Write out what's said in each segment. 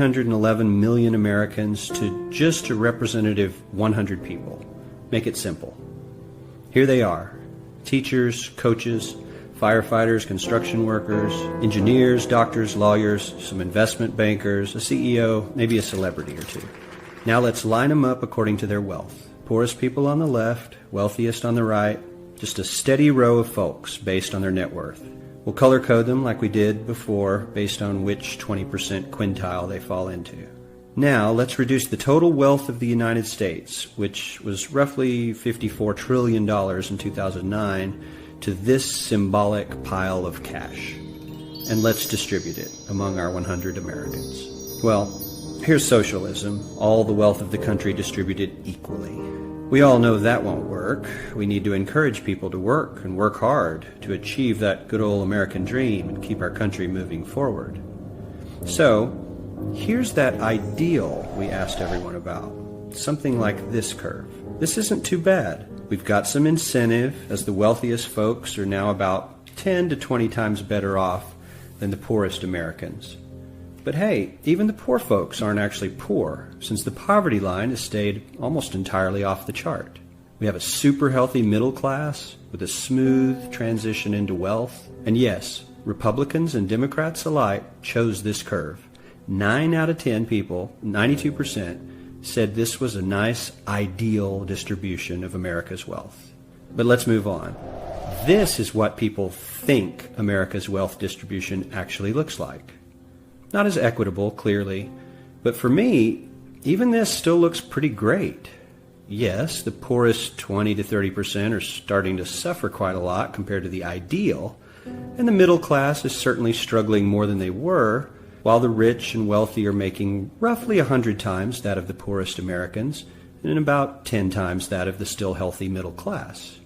111 million Americans to just a representative 100 people. Make it simple. Here they are: teachers, coaches, firefighters, construction workers, engineers, doctors, lawyers, some investment bankers, a CEO, maybe a celebrity or two. Now let's line them up according to their wealth. Poorest people on the left, wealthiest on the right, just a steady row of folks based on their net worth. We'll color code them like we did before based on which 20% quintile they fall into. Now let's reduce the total wealth of the United States, which was roughly $54 trillion in 2009, to this symbolic pile of cash. And let's distribute it among our 100 Americans. Well, here's socialism, all the wealth of the country distributed equally. We all know that won't work. We need to encourage people to work and work hard to achieve that good old American dream and keep our country moving forward. So, here's that ideal we asked everyone about. Something like this curve. This isn't too bad. We've got some incentive, as the wealthiest folks are now about 10 to 20 times better off than the poorest Americans. But hey, even the poor folks aren't actually poor, since the poverty line has stayed almost entirely off the chart. We have a super healthy middle class with a smooth transition into wealth. And yes, Republicans and Democrats alike chose this curve. 9 out of 10 people, 92%, said this was a nice, ideal distribution of America's wealth. But let's move on. This is what people think America's wealth distribution actually looks like. Not as equitable, clearly, but for me, even this still looks pretty great. Yes, the poorest 20 to 30% are starting to suffer quite a lot compared to the ideal, and the middle class is certainly struggling more than they were, while the rich and wealthy are making roughly 100 times that of the poorest Americans, and about 10 times that of the still healthy middle class.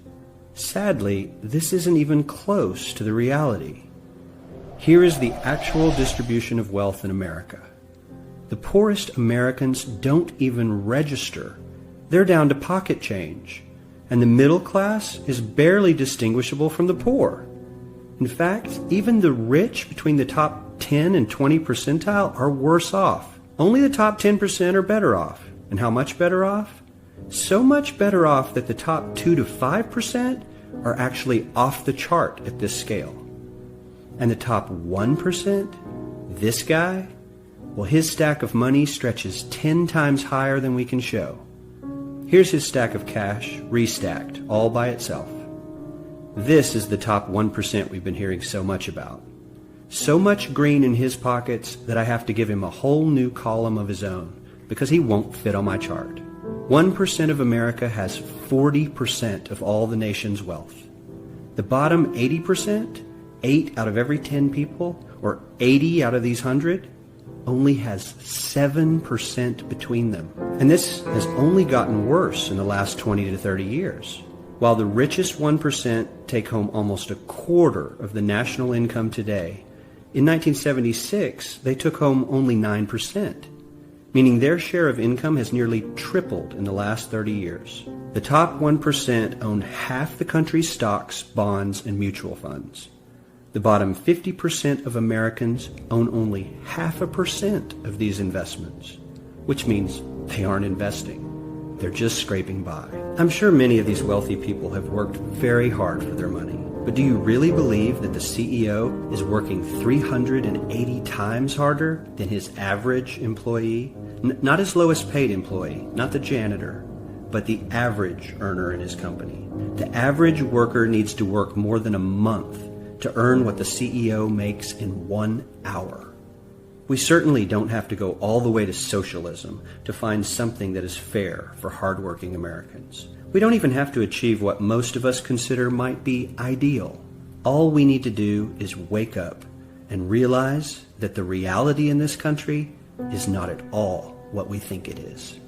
Sadly, this isn't even close to the reality. Here is the actual distribution of wealth in America. The poorest Americans don't even register. They're down to pocket change, and the middle class is barely distinguishable from the poor. In fact, even the rich between the top 10 and 20 percentile are worse off. Only the top 10% are better off. And how much better off? So much better off that the top 2 to 5% are actually off the chart at this scale. And the top 1%, this guy, well, his stack of money stretches 10 times higher than we can show. Here's his stack of cash, restacked, all by itself. This is the top 1% we've been hearing so much about. So much green in his pockets that I have to give him a whole new column of his own, because he won't fit on my chart. 1% of America has 40% of all the nation's wealth. The bottom 80%, 8 out of every 10 people, or 80 out of these 100, only has 7% between them. And this has only gotten worse in the last 20 to 30 years. While the richest 1% take home almost a quarter of the national income today, in 1976, they took home only 9%, meaning their share of income has nearly tripled in the last 30 years. The top 1% own half the country's stocks, bonds, and mutual funds. The bottom 50% of Americans own only 0.5% of these investments, which means they aren't investing. They're just scraping by. I'm sure many of these wealthy people have worked very hard for their money, but do you really believe that the CEO is working 380 times harder than his average employee? Not his lowest paid employee, not the janitor, but the average earner in his company. The average worker needs to work more than a month to earn what the CEO makes in 1 hour. We certainly don't have to go all the way to socialism to find something that is fair for hardworking Americans. We don't even have to achieve what most of us consider might be ideal. All we need to do is wake up and realize that the reality in this country is not at all what we think it is.